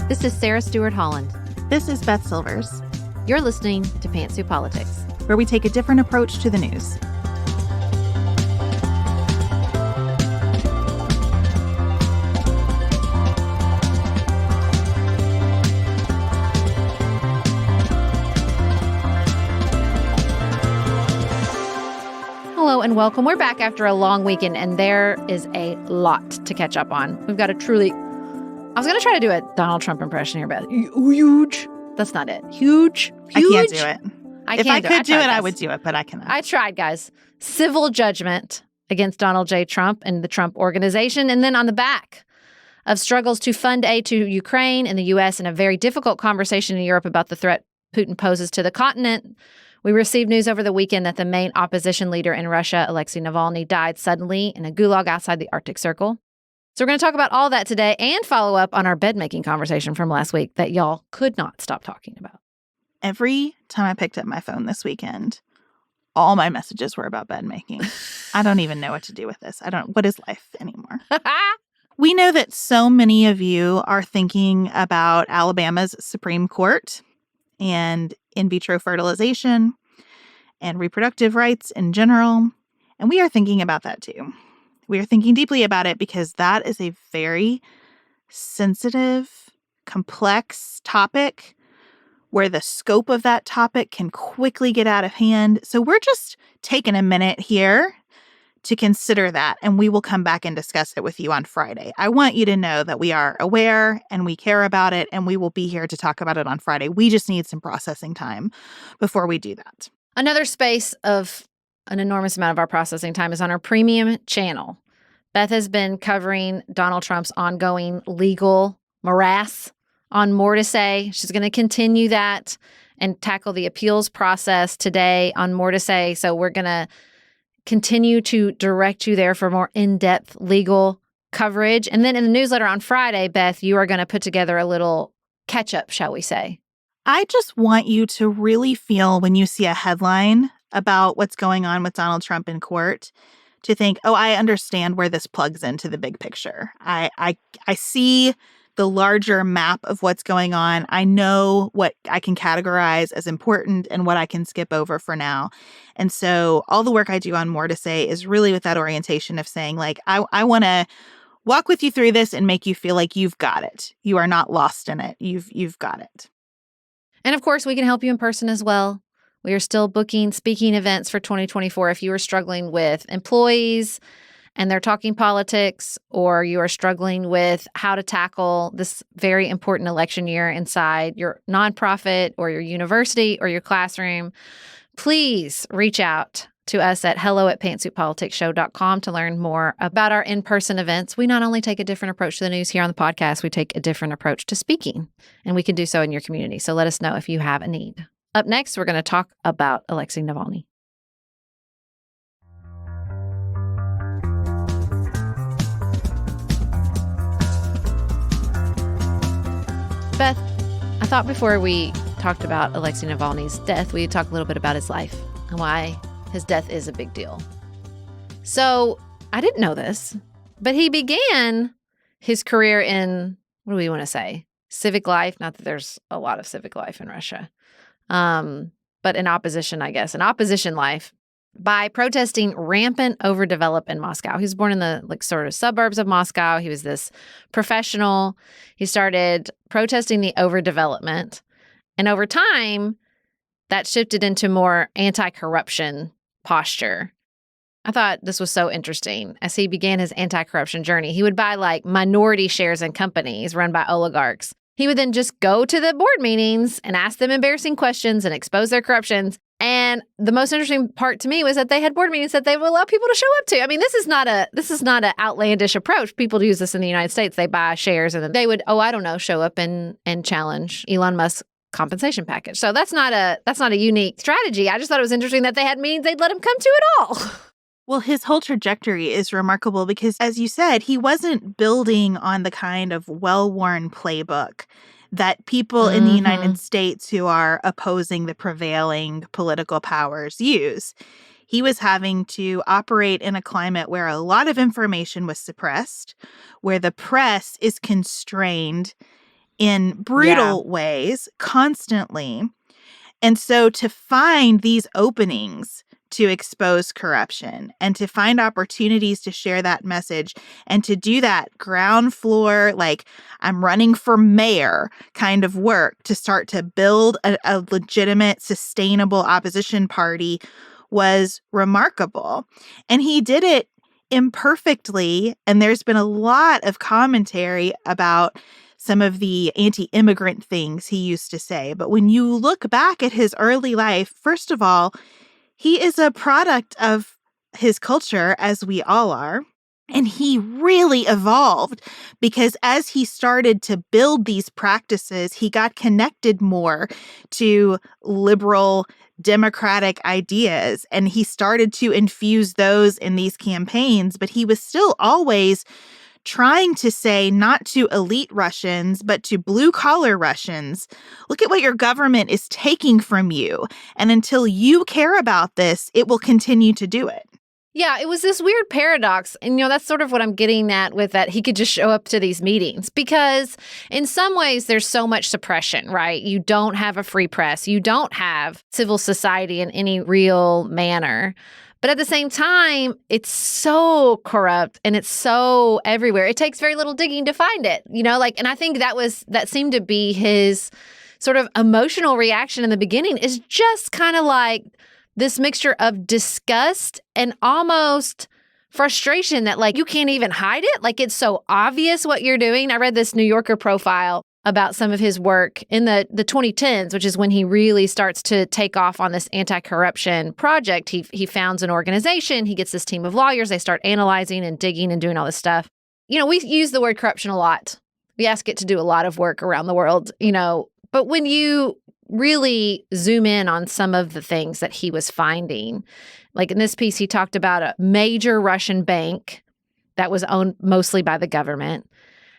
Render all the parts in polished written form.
This is Sarah Stewart Holland. This is Beth Silvers. You're listening to Pantsuit Politics, where we take a different approach to the news. Hello and welcome. We're back after a long weekend, and there is a lot to catch up on. We've got a truly... I was going to try to do a Donald Trump impression here, but huge. That's not it. Huge. I can't do it. If I could do it, I would do it, but I cannot. I tried, guys. Civil judgment against Donald J. Trump and the Trump Organization. And then on the back of struggles to fund aid to Ukraine and the U.S. and a very difficult conversation in Europe about the threat Putin poses to the continent, we received news over the weekend that the main opposition leader in Russia, Alexei Navalny, died suddenly in a gulag outside the Arctic Circle. So we're going to talk about all that today and follow up on our bed-making conversation from last week that y'all could not stop talking about. Every time I picked up my phone this weekend, all my messages were about bed making. I don't even know what to do with this. What is life anymore? We know that so many of you are thinking about Alabama's Supreme Court and in vitro fertilization and reproductive rights in general. And we are thinking about that too. We are thinking deeply about it because that is a very sensitive, complex topic where the scope of that topic can quickly get out of hand. So we're just taking a minute here to consider that, and we will come back and discuss it with you on Friday. I want you to know that we are aware and we care about it, and we will be here to talk about it on Friday. We just need some processing time before we do that. Another space of an enormous amount of our processing time is on our premium channel. Beth has been covering Donald Trump's ongoing legal morass on More to Say. She's going to continue that and tackle the appeals process today on More to Say. So we're going to continue to direct you there for more in-depth legal coverage. And then in the newsletter on Friday, Beth, you are going to put together a little catch-up, shall we say. I just want you to really feel when you see a headline about what's going on with Donald Trump in court to think, oh, I understand where this plugs into the big picture. I see the larger map of what's going on. I know what I can categorize as important and what I can skip over for now. And so all the work I do on More to Say is really with that orientation of saying, like, I want to walk with you through this and make you feel like you've got it. You are not lost in it. You've got it. And of course, we can help you in person as well. We are still booking speaking events for 2024 if you are struggling with employees and they're talking politics, or you are struggling with how to tackle this very important election year inside your nonprofit or your university or your classroom. Please reach out to us at hello@pantsuitpoliticsshow.com to learn more about our in-person events. We not only take a different approach to the news here on the podcast, we take a different approach to speaking, and we can do so in your community. So let us know if you have a need. Up next, we're going to talk about Alexei Navalny. Beth, I thought before we talked about Alexei Navalny's death, we'd talk a little bit about his life and why his death is a big deal. So I didn't know this, but he began his career in, what do we want to say, civic life? Not that there's a lot of civic life in Russia, but in opposition, I guess, in opposition life by protesting rampant overdevelopment in Moscow. He was born in the sort of suburbs of Moscow. He was this professional. He started protesting the overdevelopment. And over time, that shifted into more anti-corruption posture. I thought this was so interesting. As he began his anti-corruption journey, he would buy minority shares in companies run by oligarchs. He would then just go to the board meetings and ask them embarrassing questions and expose their corruptions. And the most interesting part to me was that they had board meetings that they would allow people to show up to. I mean, this is not an outlandish approach. People use this in the United States. They buy shares and then they would, show up and challenge Elon Musk's compensation package. So that's not a unique strategy. I just thought it was interesting that they had meetings they'd let him come to at all. Well, his whole trajectory is remarkable because, as you said, he wasn't building on the kind of well-worn playbook that people in the United States who are opposing the prevailing political powers use. He was having to operate in a climate where a lot of information was suppressed, where the press is constrained in brutal ways constantly. And so to find these openings to expose corruption and to find opportunities to share that message and to do that ground floor, like I'm running for mayor kind of work to start to build a legitimate, sustainable opposition party was remarkable. And he did it imperfectly. And there's been a lot of commentary about some of the anti-immigrant things he used to say. But when you look back at his early life, first of all, he is a product of his culture, as we all are. And he really evolved because as he started to build these practices, he got connected more to liberal democratic ideas. And he started to infuse those in these campaigns. But he was still always trying to say not to elite Russians, but to blue-collar Russians, look at what your government is taking from you. And until you care about this, it will continue to do it. Yeah, it was this weird paradox. And, that's sort of what I'm getting at with that. He could just show up to these meetings because in some ways there's so much suppression, right? You don't have a free press. You don't have civil society in any real manner. But at the same time, it's so corrupt and it's so everywhere. It takes very little digging to find it, and I think that seemed to be his sort of emotional reaction in the beginning is just kind of like this mixture of disgust and almost frustration that like you can't even hide it. Like it's so obvious what you're doing. I read this New Yorker profile about some of his work in the 2010s, which is when he really starts to take off on this anti-corruption project. He founds an organization. He gets this team of lawyers. They start analyzing and digging and doing all this stuff. We use the word corruption a lot. We ask it to do a lot of work around the world, but when you really zoom in on some of the things that he was finding, like in this piece, he talked about a major Russian bank that was owned mostly by the government,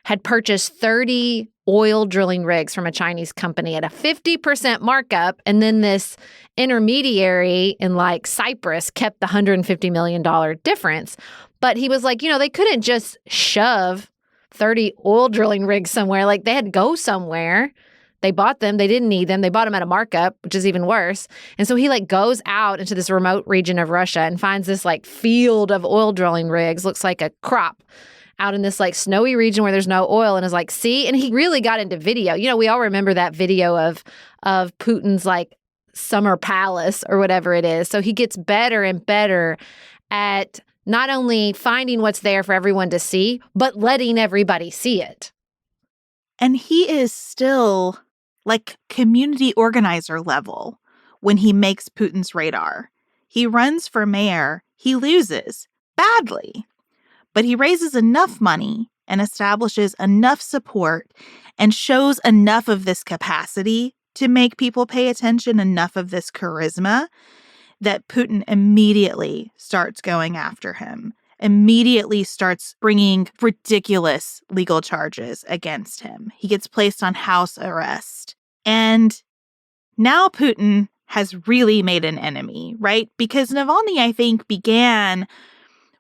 had purchased 30 oil drilling rigs from a Chinese company at a 50% markup. And then this intermediary in like Cyprus kept the $150 million difference. But he was like, they couldn't just shove 30 oil drilling rigs somewhere. Like they had to go somewhere. They bought them. They didn't need them. They bought them at a markup, which is even worse. And so he like goes out into this remote region of Russia and finds this like field of oil drilling rigs, looks like a crop out in this like snowy region where there's no oil and is like, see, and he really got into video. We all remember that video of Putin's like summer palace or whatever it is. So he gets better and better at not only finding what's there for everyone to see, but letting everybody see it. And he is still like community organizer level when he makes Putin's radar. He runs for mayor. He loses badly. But he raises enough money and establishes enough support and shows enough of this capacity to make people pay attention, enough of this charisma, that Putin immediately starts going after him, immediately starts bringing ridiculous legal charges against him. He gets placed on house arrest. And now Putin has really made an enemy, right? Because Navalny, I think, began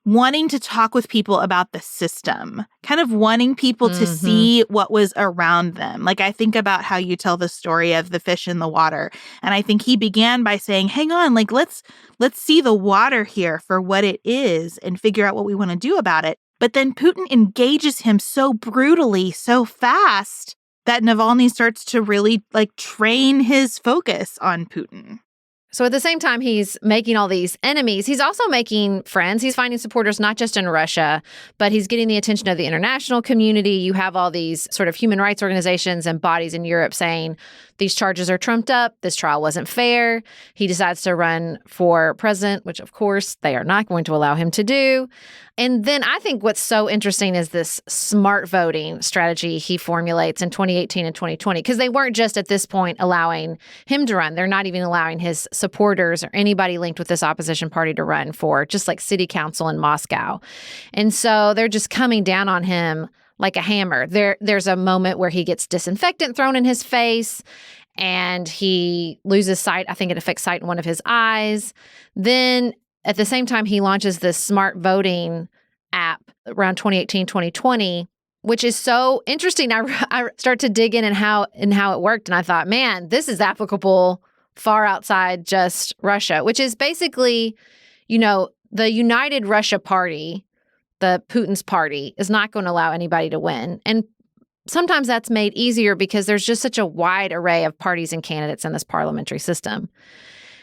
wanting to talk with people about the system, kind of wanting people to see what was around them. Like I think about how you tell the story of the fish in the water. And I think he began by saying, hang on, like let's see the water here for what it is and figure out what we want to do about it. But then Putin engages him so brutally, so fast that Navalny starts to really like train his focus on Putin. So at the same time he's making all these enemies, he's also making friends. He's finding supporters not just in Russia, but he's getting the attention of the international community. You have all these sort of human rights organizations and bodies in Europe saying these charges are trumped up. This trial wasn't fair. He decides to run for president, which of course they are not going to allow him to do. And then I think what's so interesting is this smart voting strategy he formulates in 2018 and 2020, because they weren't just at this point allowing him to run. They're not even allowing his supporters or anybody linked with this opposition party to run for just like city council in Moscow. And so they're just coming down on him like a hammer. There's a moment where he gets disinfectant thrown in his face and he loses sight. I think it affects sight in one of his eyes. Then at the same time, he launches this smart voting app around 2018, 2020, which is so interesting. I start to dig in and how it worked. And I thought, man, this is applicable far outside just Russia, which is basically, the United Russia Party, the Putin's party, is not going to allow anybody to win. And sometimes that's made easier because there's just such a wide array of parties and candidates in this parliamentary system.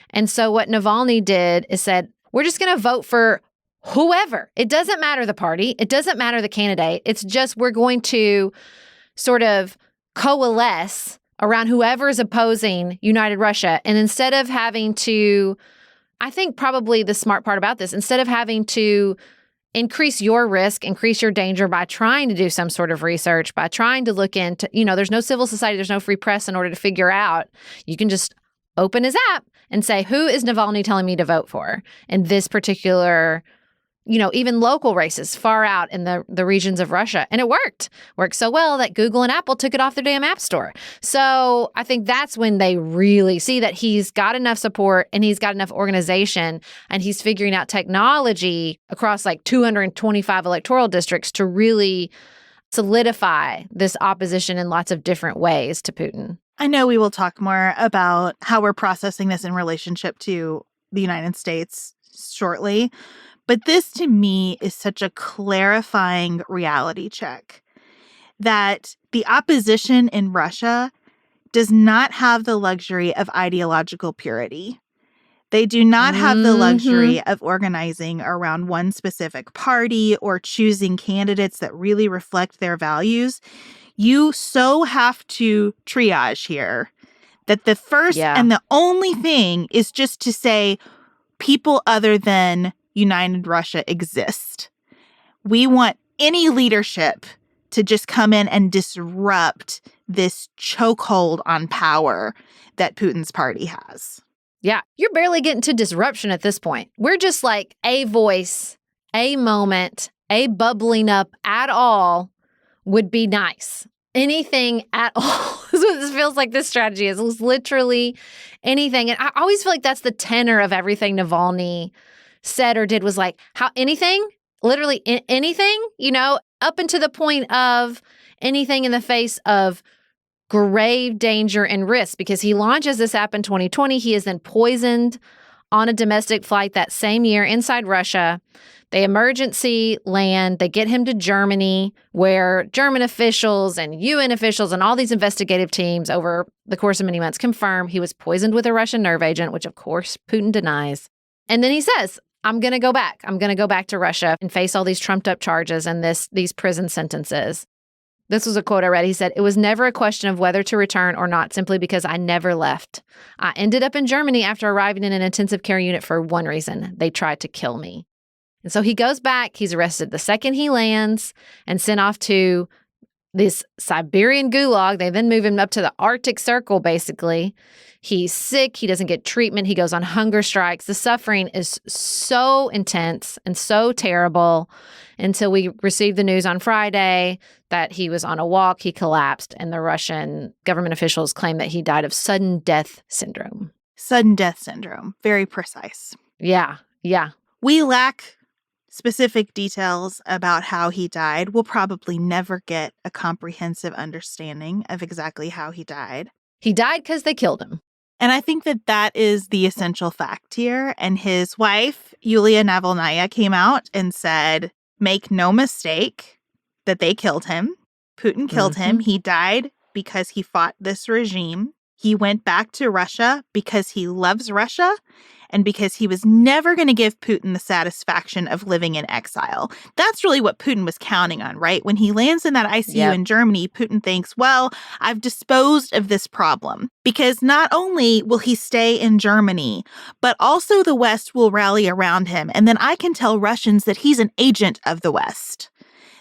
And so what Navalny did is said, we're just going to vote for whoever. It doesn't matter the party. It doesn't matter the candidate. It's just we're going to sort of coalesce around whoever is opposing United Russia. And instead of having to, I think probably the smart part about this, instead of having to increase your risk, increase your danger by trying to do some sort of research, by trying to look into, there's no civil society, there's no free press in order to figure out, you can just open his app and say, who is Navalny telling me to vote for in this particular, even local races far out in the regions of Russia. And it worked so well that Google and Apple took it off their damn app store. So I think that's when they really see that he's got enough support and he's got enough organization and he's figuring out technology across like 225 electoral districts to really solidify this opposition in lots of different ways to Putin. I know we will talk more about how we're processing this in relationship to the United States shortly. But this, to me, is such a clarifying reality check that the opposition in Russia does not have the luxury of ideological purity. They do not have the luxury of organizing around one specific party or choosing candidates that really reflect their values. You so have to triage here that the first and the only thing is just to say people other than United Russia exist. We want any leadership to just come in and disrupt this chokehold on power that Putin's party has. Yeah, you're barely getting to disruption at this point. We're just like a voice, a moment, a bubbling up at all would be nice. Anything at all. This feels like this strategy is literally anything. And I always feel like that's the tenor of everything Navalny said or did was like, how anything, literally anything, up into the point of anything in the face of grave danger and risk, because he launches this app in 2020. He is then poisoned on a domestic flight that same year inside Russia. They emergency land. They get him to Germany, where German officials and UN officials and all these investigative teams over the course of many months confirm he was poisoned with a Russian nerve agent, which of course Putin denies. And then he says, I'm going to go back. I'm going to go back to Russia and face all these trumped up charges and these prison sentences. This was a quote I read. He said, it was never a question of whether to return or not, simply because I never left. I ended up in Germany after arriving in an intensive care unit for one reason. They tried to kill me. And so he goes back. He's arrested the second he lands and sent off to this Siberian gulag. They then move him up to the Arctic Circle, basically. He's sick. He doesn't get treatment. He goes on hunger strikes. The suffering is so intense and so terrible until we received the news on Friday that he was on a walk. He collapsed, and the Russian government officials claim that he died of sudden death syndrome. Sudden death syndrome. Very precise. Yeah. We lack specific details about how he died. We'll probably never get a comprehensive understanding of exactly how he died. He died because they killed him. And I think that is the essential fact here. And his wife, Yulia Navalnaya, came out and said, make no mistake that they killed him. Putin killed him. He died because he fought this regime. He went back to Russia because he loves Russia and because he was never going to give Putin the satisfaction of living in exile. That's really what Putin was counting on, right? When he lands in that ICU in Germany, Putin thinks, well, I've disposed of this problem, because not only will he stay in Germany, but also the West will rally around him. And then I can tell Russians that he's an agent of the West,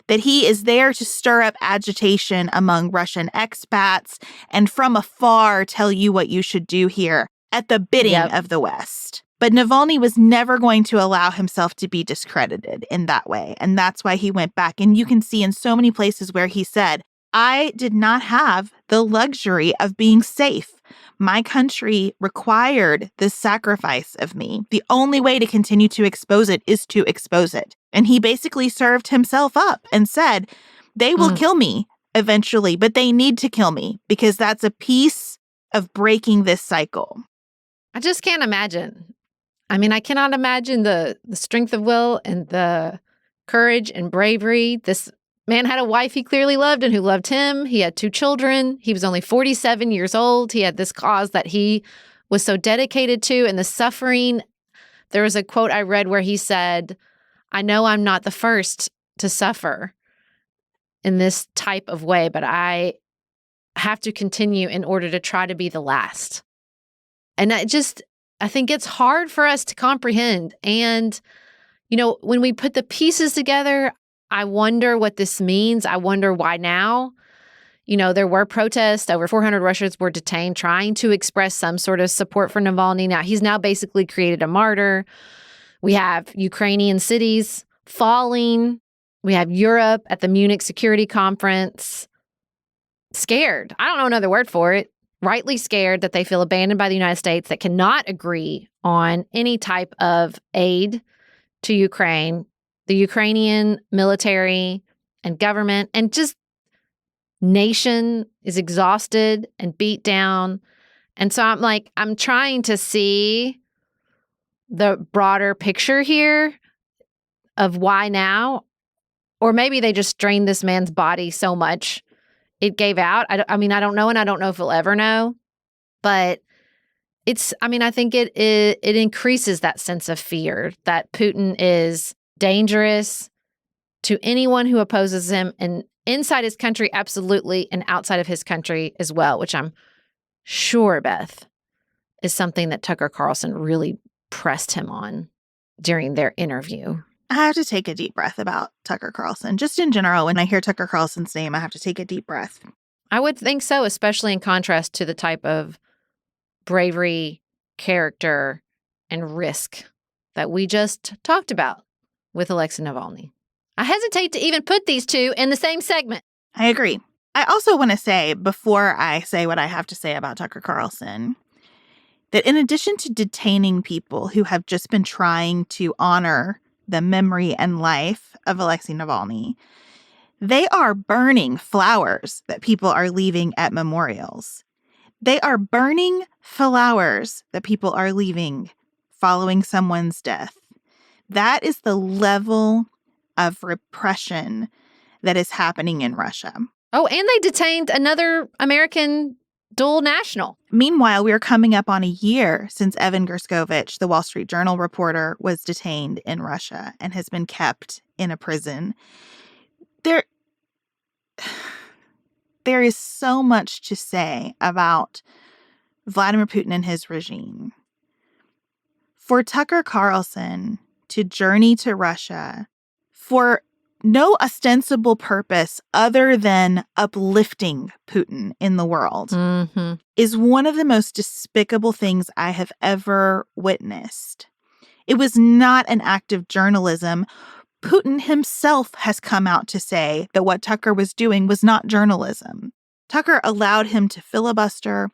that he is there to stir up agitation among Russian expats and from afar tell you what you should do here at the bidding of the West. But Navalny was never going to allow himself to be discredited in that way. And that's why he went back. And you can see in so many places where he said, I did not have the luxury of being safe. My country required this sacrifice of me. The only way to continue to expose it is to expose it. And he basically served himself up and said, They will kill me eventually, but they need to kill me because that's a piece of breaking this cycle. I just can't imagine. I mean, I cannot imagine the strength of will and the courage and bravery. This man had a wife he clearly loved and who loved him. He had 2 children. He was only 47 years old. He had this cause that he was so dedicated to, and the suffering. There was a quote I read where he said, "I know I'm not the first to suffer in this type of way, but I have to continue in order to try to be the last." And I think it's hard for us to comprehend. And, when we put the pieces together, I wonder what this means. I wonder why now. There were protests. Over 400 Russians were detained trying to express some sort of support for Navalny. Now, he's now basically created a martyr. We have Ukrainian cities falling. We have Europe at the Munich Security Conference scared. I don't know another word for it. Rightly scared that they feel abandoned by the United States, that cannot agree on any type of aid to Ukraine. The Ukrainian military and government and just nation is exhausted and beat down. And so I'm trying to see the broader picture here of why now. Or maybe they just strained this man's body so much it gave out. I don't know, and I don't know if we'll ever know. But I think it increases that sense of fear that Putin is dangerous to anyone who opposes him, and inside his country, absolutely, and outside of his country as well, which I'm sure, Beth, is something that Tucker Carlson really pressed him on during their interview. I have to take a deep breath about Tucker Carlson. Just in general, when I hear Tucker Carlson's name, I have to take a deep breath. I would think so, especially in contrast to the type of bravery, character, and risk that we just talked about with Alexei Navalny. I hesitate to even put these two in the same segment. I agree. I also want to say, before I say what I have to say about Tucker Carlson, that in addition to detaining people who have just been trying to honor the memory and life of Alexei Navalny, they are burning flowers that people are leaving at memorials. They are burning flowers that people are leaving following someone's death. That is the level of repression that is happening in Russia. Oh, and they detained another American dual national. Meanwhile, we are coming up on a year since Evan Gerskovich, the Wall Street Journal reporter, was detained in Russia and has been kept in a prison. There is so much to say about Vladimir Putin and his regime. For Tucker Carlson to journey to Russia for no ostensible purpose other than uplifting Putin in the world is one of the most despicable things I have ever witnessed. It was not an act of journalism. Putin himself has come out to say that what Tucker was doing was not journalism. Tucker allowed him to filibuster.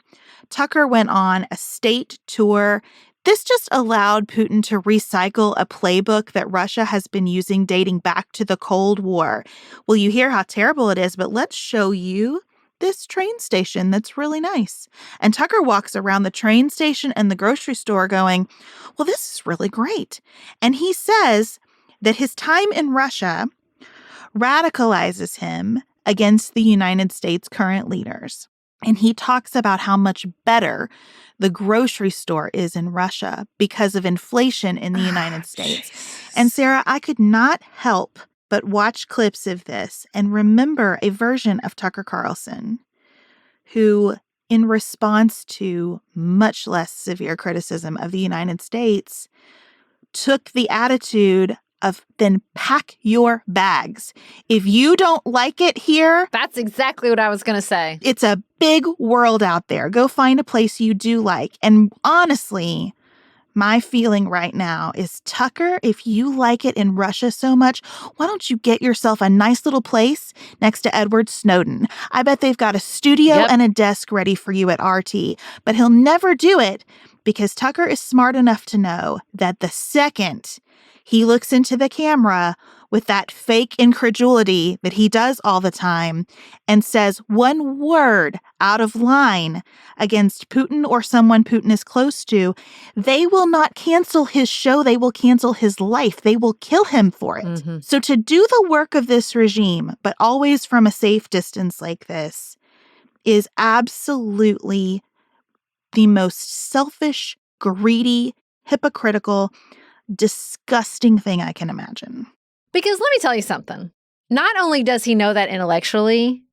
Tucker went on a state tour. This just allowed Putin to recycle a playbook that Russia has been using dating back to the Cold War. Well, you hear how terrible it is, but let's show you this train station that's really nice. And Tucker walks around the train station and the grocery store going, well, this is really great. And he says that his time in Russia radicalizes him against the United States' current leaders. And he talks about how much better the grocery store is in Russia because of inflation in the United States. Jesus. And Sarah, I could not help but watch clips of this and remember a version of Tucker Carlson who, in response to much less severe criticism of the United States, took the attitude of then pack your bags. If you don't like it here... That's exactly what I was going to say. It's a big world out there. Go find a place you do like. And honestly, my feeling right now is, Tucker, if you like it in Russia so much, why don't you get yourself a nice little place next to Edward Snowden? I bet they've got a studio and a desk ready for you at RT. But he'll never do it because Tucker is smart enough to know that the second He looks into the camera with that fake incredulity that he does all the time and says one word out of line against Putin or someone Putin is close to, they will not cancel his show. They will cancel his life. They will kill him for it. Mm-hmm. So to do the work of this regime, but always from a safe distance like this, is absolutely the most selfish, greedy, hypocritical, disgusting thing I can imagine. Because let me tell you something. Not only does he know that intellectually,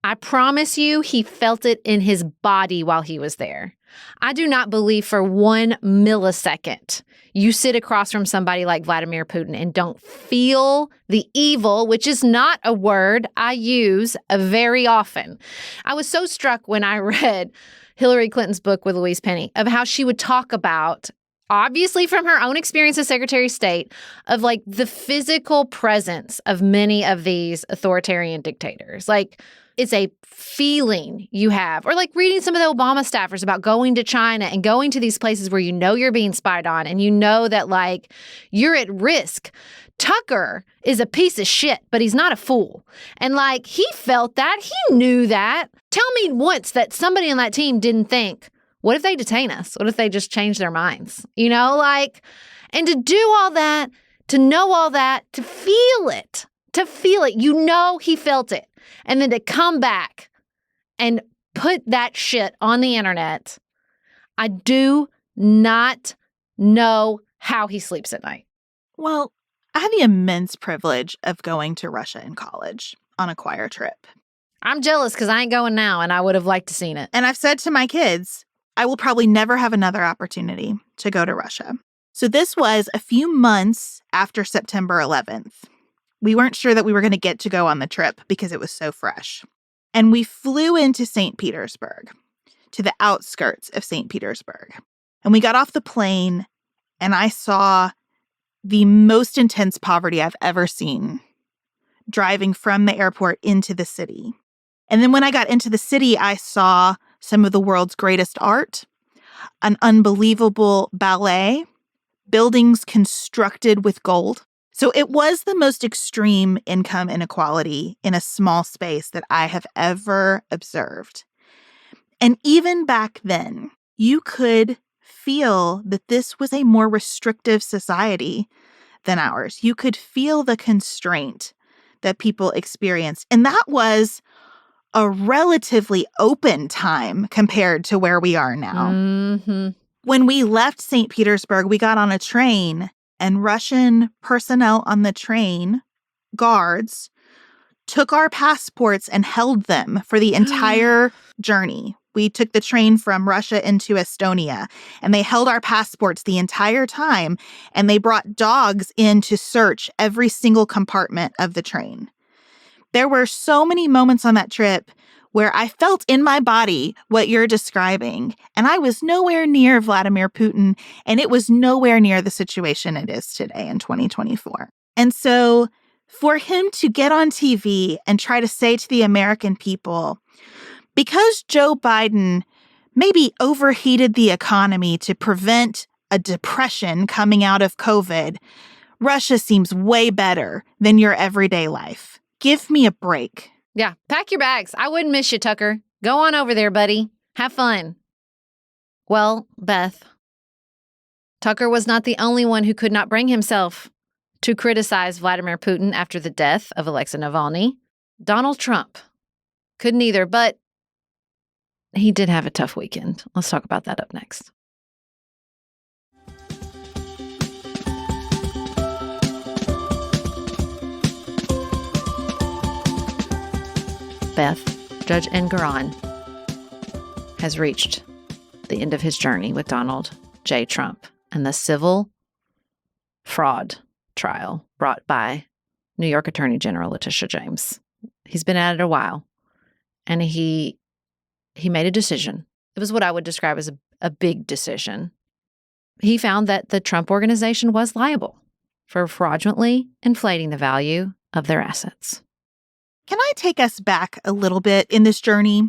I promise you he felt it in his body while he was there. I do not believe for 1 millisecond you sit across from somebody like Vladimir Putin and don't feel the evil, which is not a word I use very often. I was so struck when I read Hillary Clinton's book with Louise Penny of how she would talk about, obviously from her own experience as Secretary of State, of like the physical presence of many of these authoritarian dictators. Like, it's a feeling you have. Or like reading some of the Obama staffers about going to China and going to these places where you know you're being spied on and you know that like you're at risk. Tucker is a piece of shit, but he's not a fool. And like he felt that. He knew that. Tell me once that somebody on that team didn't think, what if they detain us? What if they just change their minds? You know, like, and to do all that, to know all that, to feel it, you know he felt it. And then to come back and put that shit on the internet, I do not know how he sleeps at night. Well, I had the immense privilege of going to Russia in college on a choir trip. I'm jealous because I ain't going now, and I would have liked to seen it. And I've said to my kids, I will probably never have another opportunity to go to Russia. So this was a few months after September 11th. We weren't sure that we were going to get to go on the trip because it was so fresh. And we flew into St. Petersburg, to the outskirts of St. Petersburg. And we got off the plane, and I saw the most intense poverty I've ever seen driving from the airport into the city. And then when I got into the city, I saw some of the world's greatest art, an unbelievable ballet, buildings constructed with gold. So it was the most extreme income inequality in a small space that I have ever observed. And even back then, you could feel that this was a more restrictive society than ours. You could feel the constraint that people experienced. And that was a relatively open time compared to where we are now. Mm-hmm. When we left St. Petersburg, we got on a train, and Russian personnel on the train, guards, took our passports and held them for the entire journey. We took the train from Russia into Estonia, and they held our passports the entire time, and they brought dogs in to search every single compartment of the train. There were so many moments on that trip where I felt in my body what you're describing, and I was nowhere near Vladimir Putin, and it was nowhere near the situation it is today in 2024. And so for him to get on TV and try to say to the American people, because Joe Biden maybe overheated the economy to prevent a depression coming out of COVID, Russia seems way better than your everyday life. Give me a break. Yeah, pack your bags. I wouldn't miss you, Tucker. Go on over there, buddy. Have fun. Well, Beth, Tucker was not the only one who could not bring himself to criticize Vladimir Putin after the death of Alexei Navalny. Donald Trump couldn't either, but he did have a tough weekend. Let's talk about that up next. Beth, Judge Engoron has reached the end of his journey with Donald J. Trump and the civil fraud trial brought by New York Attorney General Letitia James. He's been at it a while, and he made a decision. It was what I would describe as a big decision. He found that the Trump organization was liable for fraudulently inflating the value of their assets. Can I take us back a little bit in this journey?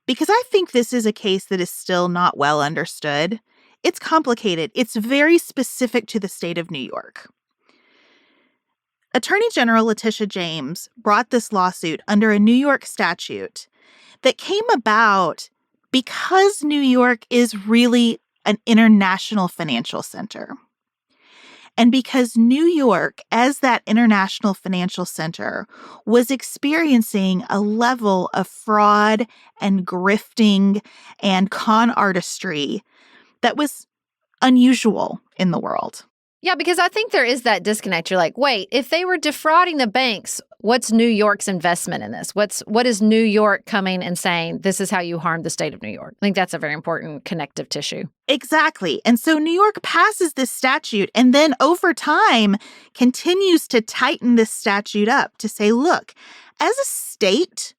Because I think this is a case that is still not well understood. It's complicated. It's very specific to the state of New York. Attorney General Letitia James brought this lawsuit under a New York statute that came about because New York is really an international financial center. And because New York, as that international financial center, was experiencing a level of fraud and grifting and con artistry that was unusual in the world. Yeah, because I think there is that disconnect. You're like, wait, if they were defrauding the banks, what's New York's investment in this? What is New York coming and saying, this is how you harm the state of New York? I think that's a very important connective tissue. Exactly. And so New York passes this statute and then over time continues to tighten this statute up to say, look, as a state,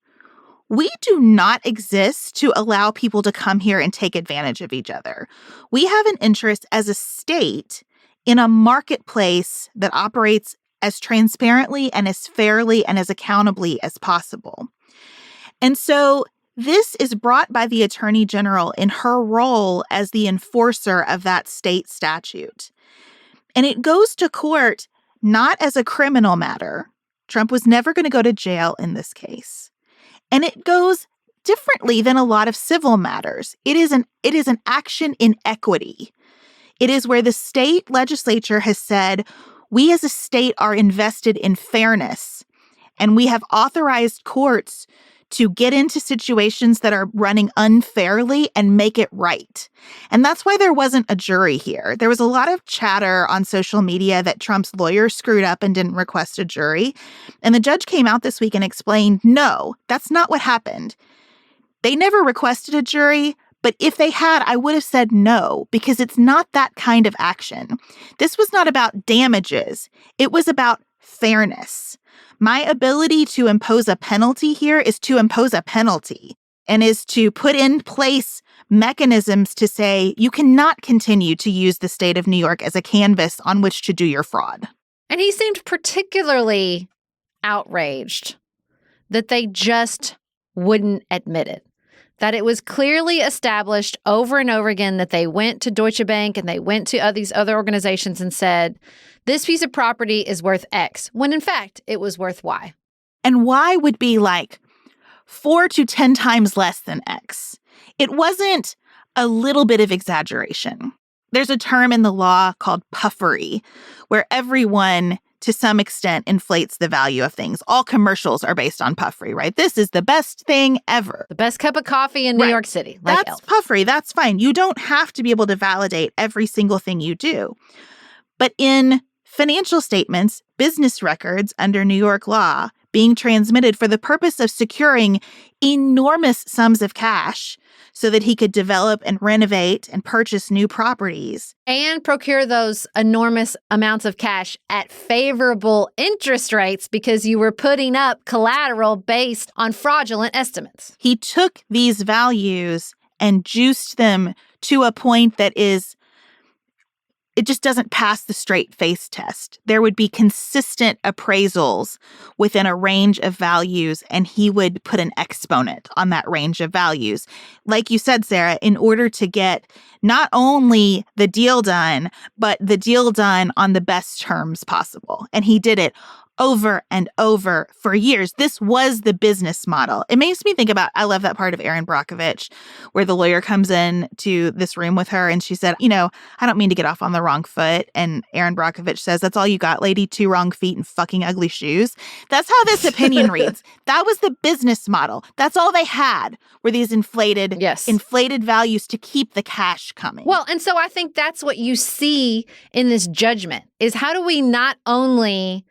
we do not exist to allow people to come here and take advantage of each other. We have an interest as a state in a marketplace that operates as transparently and as fairly and as accountably as possible. And so this is brought by the Attorney General in her role as the enforcer of that state statute. And it goes to court not as a criminal matter. Trump was never going to go to jail in this case. And it goes differently than a lot of civil matters. It is an action in equity. It is where the state legislature has said, we as a state are invested in fairness, and we have authorized courts to get into situations that are running unfairly and make it right. And that's why there wasn't a jury here. There was a lot of chatter on social media that Trump's lawyer screwed up and didn't request a jury. And the judge came out this week and explained, no, that's not what happened. They never requested a jury. But if they had, I would have said no, because it's not that kind of action. This was not about damages. It was about fairness. My ability to impose a penalty here is to impose a penalty and is to put in place mechanisms to say you cannot continue to use the state of New York as a canvas on which to do your fraud. And he seemed particularly outraged that they just wouldn't admit it. That it was clearly established over and over again that they went to Deutsche Bank and they went to these other organizations and said, this piece of property is worth X, when in fact it was worth Y. And Y would be like 4 to 10 times less than X. It wasn't a little bit of exaggeration. There's a term in the law called puffery, where everyone to some extent inflates the value of things. All commercials are based on puffery, right? This is the best thing ever. The best cup of coffee in New York City. Like That's puffery. That's fine. You don't have to be able to validate every single thing you do. But in financial statements, business records under New York law being transmitted for the purpose of securing enormous sums of cash so that he could develop and renovate and purchase new properties. And procure those enormous amounts of cash at favorable interest rates because you were putting up collateral based on fraudulent estimates. He took these values and juiced them to a point that it just doesn't pass the straight face test. There would be consistent appraisals within a range of values, and he would put an exponent on that range of values. Like you said, Sarah, in order to get not only the deal done, but the deal done on the best terms possible. And he did it over and over for years. This was the business model. It makes me think about, I love that part of Erin Brockovich, where the lawyer comes in to this room with her and she said, I don't mean to get off on the wrong foot. And Erin Brockovich says, that's all you got, lady, 2 wrong feet and fucking ugly shoes. That's how this opinion reads. That was the business model. That's all they had were these inflated values to keep the cash coming. Well, and so I think that's what you see in this judgment is how do we not only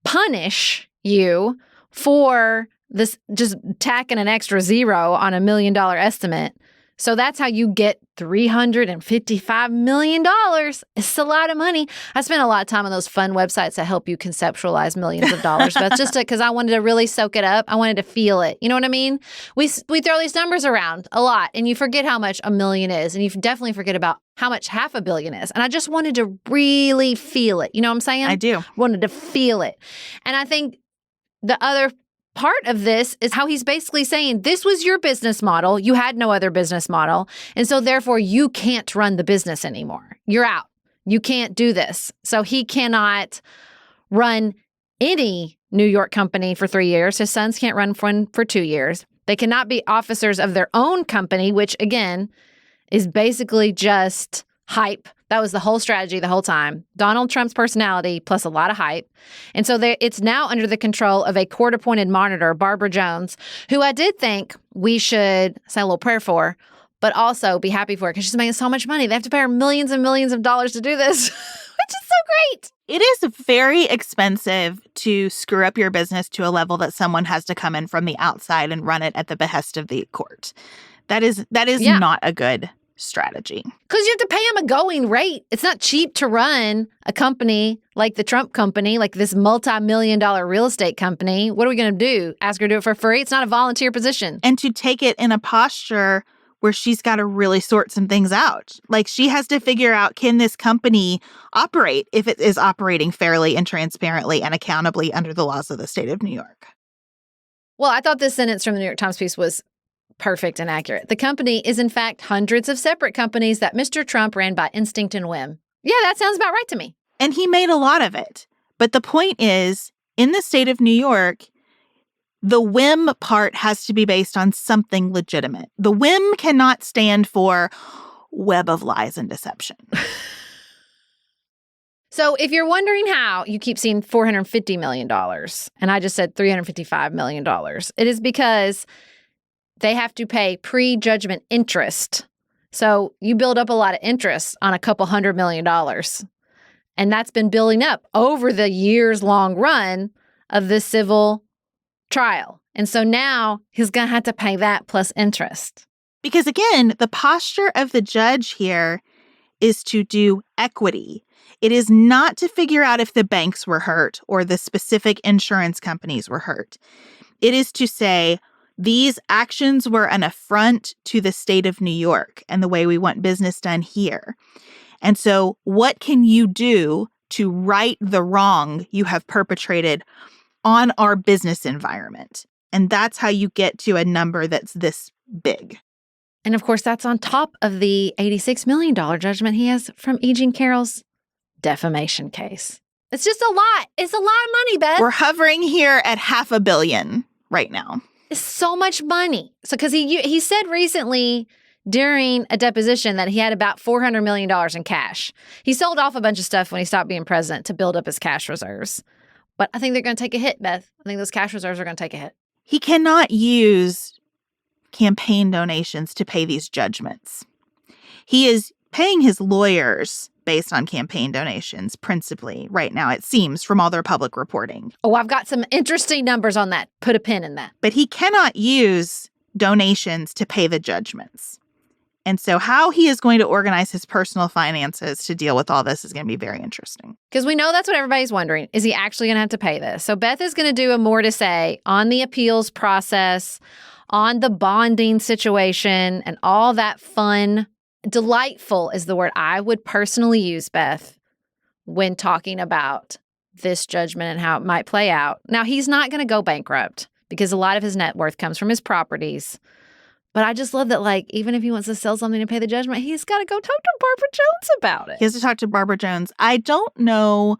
punish you for this, just tacking an extra zero on $1 million estimate. So that's how you get $355 million. It's a lot of money. I spent a lot of time on those fun websites that help you conceptualize millions of dollars, but just because I wanted to really soak it up. I wanted to feel it. You know what I mean? We throw these numbers around a lot and you forget how much $1 million is. And you definitely forget about how much $500 million is. And I just wanted to really feel it. You know what I'm saying? I do. Wanted to feel it. And I think the other part of this is how he's basically saying, this was your business model. You had no other business model. And so therefore you can't run the business anymore. You're out. You can't do this. So he cannot run any New York company for 3 years. His sons can't run one for 2 years. They cannot be officers of their own company, which, again, is basically just hype. That was the whole strategy the whole time. Donald Trump's personality plus a lot of hype. And so it's now under the control of a court-appointed monitor, Barbara Jones, who I did think we should say a little prayer for, but also be happy for, because she's making so much money. They have to pay her millions and millions of dollars to do this, which is so great. It is very expensive to screw up your business to a level that someone has to come in from the outside and run it at the behest of the court. That is not a good strategy. Because you have to pay them a going rate. It's not cheap to run a company like the Trump company, like this multi-million-dollar real estate company. What are we going to do? Ask her to do it for free? It's not a volunteer position. And to take it in a posture where she's got to really sort some things out. Like, she has to figure out, can this company operate if it is operating fairly and transparently and accountably under the laws of the state of New York? Well, I thought this sentence from the New York Times piece was perfect and accurate. The company is, in fact, hundreds of separate companies that Mr. Trump ran by instinct and whim. Yeah, that sounds about right to me. And he made a lot of it. But the point is, in the state of New York, the whim part has to be based on something legitimate. The whim cannot stand for web of lies and deception. So if you're wondering how you keep seeing $450 million, and I just said $355 million, it is because they have to pay pre-judgment interest. So you build up a lot of interest on a couple $100 million. And that's been building up over the years-long run of this civil trial. And so now he's going to have to pay that plus interest. Because again, the posture of the judge here is to do equity. It is not to figure out if the banks were hurt or the specific insurance companies were hurt. It is to say, these actions were an affront to the state of New York and the way we want business done here. And so what can you do to right the wrong you have perpetrated on our business environment? And that's how you get to a number that's this big. And of course, that's on top of the $86 million judgment he has from E. Jean Carroll's defamation case. It's just a lot. It's a lot of money, Beth. We're hovering here at $500 million right now. It's so much money. So because he said recently during a deposition that he had about $400 million in cash. He sold off a bunch of stuff when he stopped being president to build up his cash reserves. But I think they're going to take a hit, Beth. I think those cash reserves are going to take a hit. He cannot use campaign donations to pay these judgments. He is paying his lawyers based on campaign donations, principally, right now, it seems, from all their public reporting. Oh, I've got some interesting numbers on that. Put a pin in that. But he cannot use donations to pay the judgments. And so how he is going to organize his personal finances to deal with all this is going to be very interesting. Because we know that's what everybody's wondering. Is he actually going to have to pay this? So Beth is going to do a more to say on the appeals process, on the bonding situation, and all that fun. Delightful is the word I would personally use, Beth, when talking about this judgment and how it might play out. Now, he's not going to go bankrupt because a lot of his net worth comes from his properties. But I just love that, like, even if he wants to sell something to pay the judgment, he's got to go talk to Barbara Jones about it. He has to talk to Barbara Jones. I don't know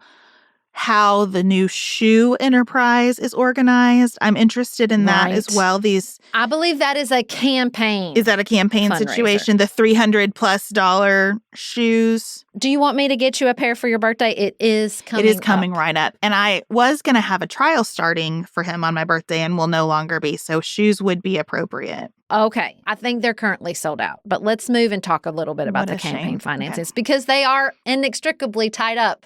how the new shoe enterprise is organized. I'm interested in that as well. I believe that is a campaign. Is that a campaign situation? The $300+ shoes? Do you want me to get you a pair for your birthday? It is coming right up. And I was going to have a trial starting for him on my birthday and will no longer be. So shoes would be appropriate. Okay. I think they're currently sold out. But let's move and talk a little bit about the campaign finances because they are inextricably tied up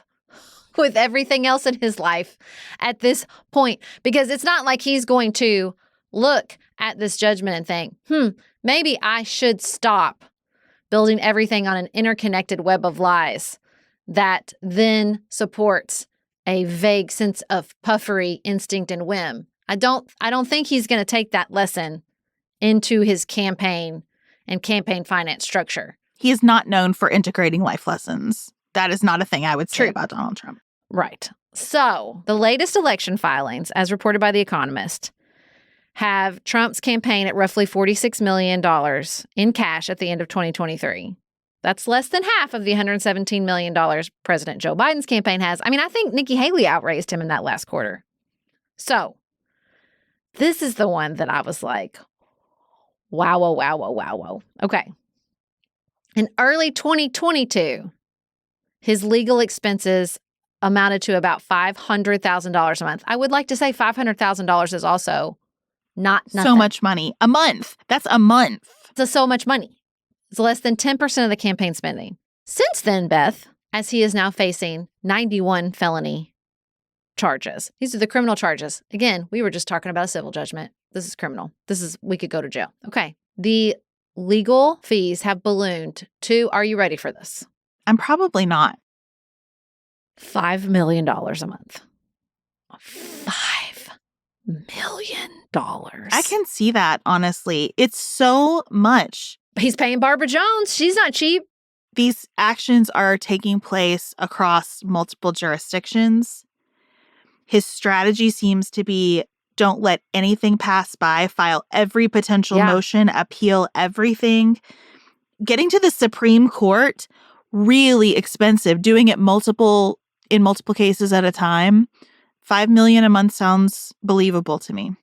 with everything else in his life at this point. Because it's not like he's going to look at this judgment and think, maybe I should stop building everything on an interconnected web of lies that then supports a vague sense of puffery, instinct, and whim. I don't think he's going to take that lesson into his campaign and campaign finance structure. He is not known for integrating life lessons. That is not a thing I would say about Donald Trump. Right. So the latest election filings, as reported by The Economist, have Trump's campaign at roughly $46 million in cash at the end of 2023. That's less than half of the $117 million President Joe Biden's campaign has. I mean, I think Nikki Haley outraised him in that last quarter. So this is the one that I was like, wow, wow, wow, wow, wow, wow. Okay. In early 2022, his legal expenses amounted to about $500,000 a month. I would like to say $500,000 is also not nothing. So much money. A month. That's a month. It's so much money. It's less than 10% of the campaign spending. Since then, Beth, as he is now facing 91 felony charges. These are the criminal charges. Again, we were just talking about a civil judgment. This is criminal. We could go to jail. Okay. The legal fees have ballooned to, are you ready for this? I'm probably not. $5 million a month. $5 million. I can see that, honestly. It's so much. He's paying Barbara Jones. She's not cheap. These actions are taking place across multiple jurisdictions. His strategy seems to be don't let anything pass by, file every potential motion, appeal everything. Getting to the Supreme Court, really expensive. Doing it in multiple cases at a time. $5 million a month sounds believable to me.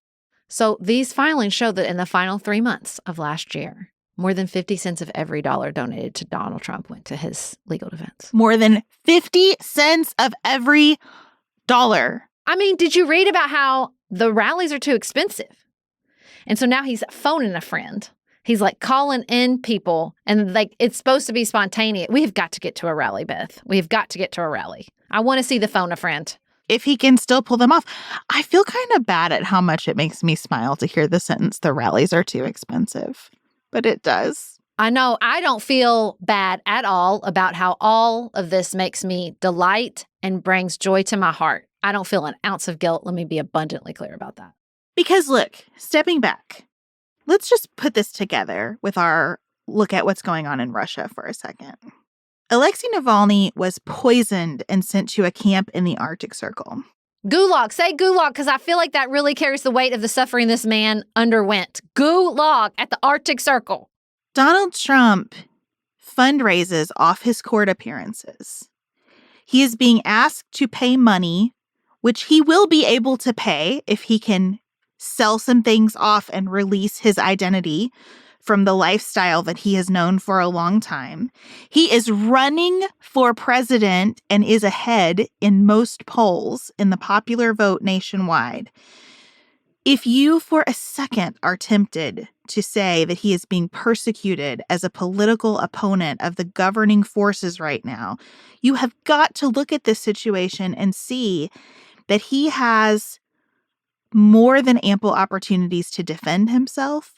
So these filings show that in the final 3 months of last year, more than 50 cents of every dollar donated to Donald Trump went to his legal defense. More than 50 cents of every dollar. I mean, did you read about how the rallies are too expensive? And so now he's phoning a friend. He's like calling in people and like it's supposed to be spontaneous. We have got to get to a rally, Beth. We have got to get to a rally. I want to see the phone a friend. If he can still pull them off. I feel kind of bad at how much it makes me smile to hear the sentence, the rallies are too expensive. But it does. I know. I don't feel bad at all about how all of this makes me delight and brings joy to my heart. I don't feel an ounce of guilt. Let me be abundantly clear about that. Because look, stepping back, let's just put this together with our look at what's going on in Russia for a second. Alexei Navalny was poisoned and sent to a camp in the Arctic Circle. Gulag. Say gulag, because I feel like that really carries the weight of the suffering this man underwent. Gulag at the Arctic Circle. Donald Trump fundraises off his court appearances. He is being asked to pay money, which he will be able to pay if he can sell some things off and release his identity from the lifestyle that he has known for a long time. He is running for president and is ahead in most polls in the popular vote nationwide. If you for a second are tempted to say that he is being persecuted as a political opponent of the governing forces right now, you have got to look at this situation and see that he has more than ample opportunities to defend himself,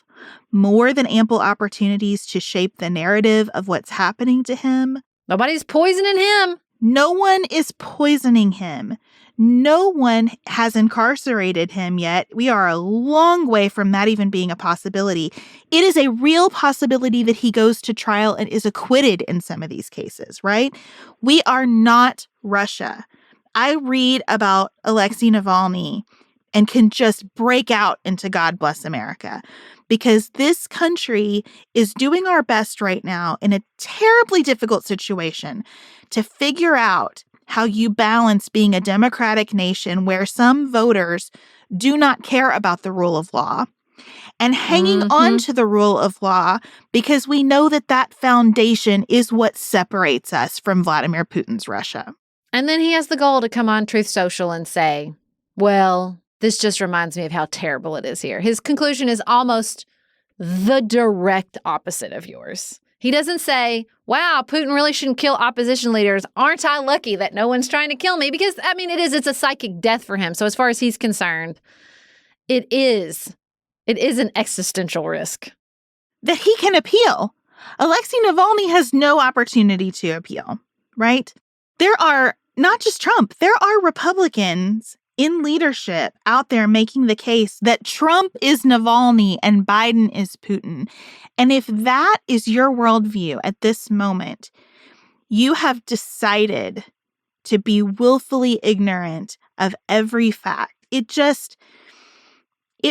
more than ample opportunities to shape the narrative of what's happening to him. Nobody's poisoning him. No one is poisoning him. No one has incarcerated him yet. We are a long way from that even being a possibility. It is a real possibility that he goes to trial and is acquitted in some of these cases, right? We are not Russia. I read about Alexei Navalny and can just break out into God Bless America, because this country is doing our best right now in a terribly difficult situation to figure out how you balance being a democratic nation where some voters do not care about the rule of law and hanging on to the rule of law because we know that that foundation is what separates us from Vladimir Putin's Russia. And then he has the goal to come on Truth Social and say, well, this just reminds me of how terrible it is here. His conclusion is almost the direct opposite of yours. He doesn't say, wow, Putin really shouldn't kill opposition leaders. Aren't I lucky that no one's trying to kill me? Because, I mean, it's a psychic death for him. So as far as he's concerned, it is an existential risk. That he can appeal. Alexei Navalny has no opportunity to appeal, right? There are, not just Trump, there are Republicans in leadership out there making the case that Trump is Navalny and Biden is Putin. And if that is your worldview at this moment, you have decided to be willfully ignorant of every fact. It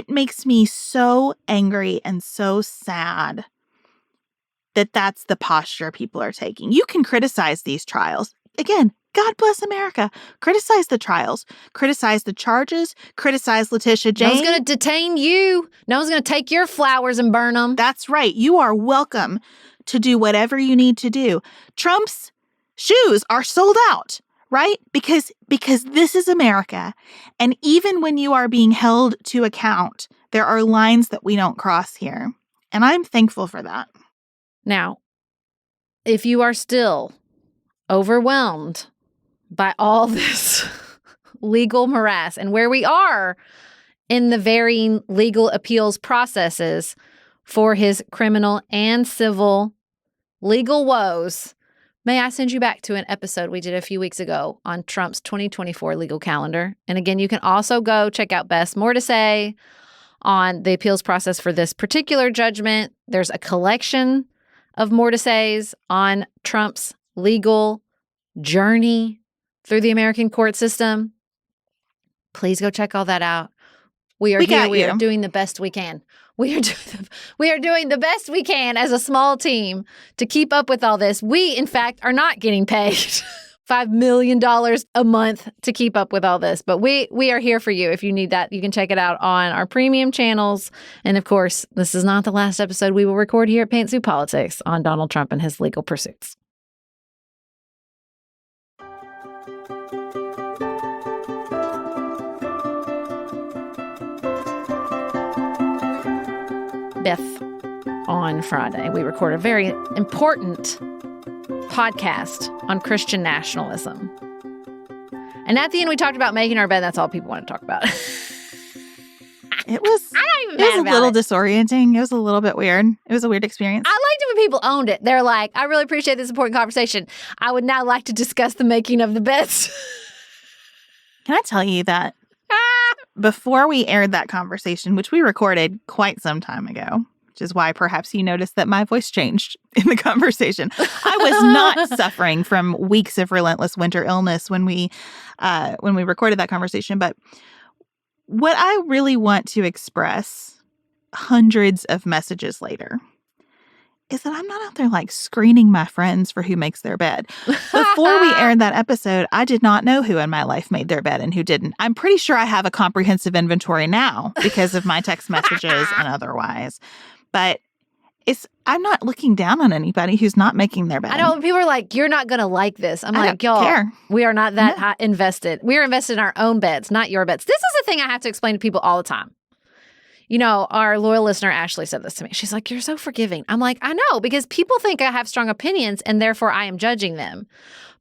makes me so angry and so sad that that's the posture people are taking. You can criticize these trials. Again, God bless America. Criticize the trials. Criticize the charges. Criticize Letitia James. No one's going to detain you. No one's going to take your flowers and burn them. That's right. You are welcome to do whatever you need to do. Trump's shoes are sold out, right? Because this is America. And even when you are being held to account, there are lines that we don't cross here. And I'm thankful for that. Now, if you are still overwhelmed by all this legal morass and where we are in the varying legal appeals processes for his criminal and civil legal woes, may I send you back to an episode we did a few weeks ago on Trump's 2024 legal calendar. And again, you can also go check out Beth's More to Say on the appeals process for this particular judgment. There's a collection of More to Says on Trump's legal journey through the American court system. Please go check all that out. We are doing the best we can. We are doing the best we can as a small team to keep up with all this. We, in fact, are not getting paid $5 million a month to keep up with all this. But we are here for you. If you need that, you can check it out on our premium channels. And of course, this is not the last episode we will record here at Pantsuit Politics on Donald Trump and his legal pursuits. Beth, on Friday, we record a very important podcast on Christian nationalism. And at the end, we talked about making our bed. That's all people want to talk about. It was a little disorienting. It was a little bit weird. It was a weird experience. I liked it when people owned it. They're like, I really appreciate this important conversation. I would now like to discuss the making of the beds. Can I tell you that before we aired that conversation, which we recorded quite some time ago, which is why perhaps you noticed that my voice changed in the conversation. I was not suffering from weeks of relentless winter illness when we recorded that conversation. But what I really want to express hundreds of messages later is that I'm not out there like screening my friends for who makes their bed. Before we aired that episode, I did not know who in my life made their bed and who didn't. I'm pretty sure I have a comprehensive inventory now because of my text messages and otherwise. But I'm not looking down on anybody who's not making their bed. I know people are like, you're not going to like this. I'm like, y'all, care. We are not that invested. We are invested in our own beds, not your beds. This is a thing I have to explain to people all the time. You know, our loyal listener, Ashley, said this to me. She's like, you're so forgiving. I'm like, I know, because people think I have strong opinions and therefore I am judging them.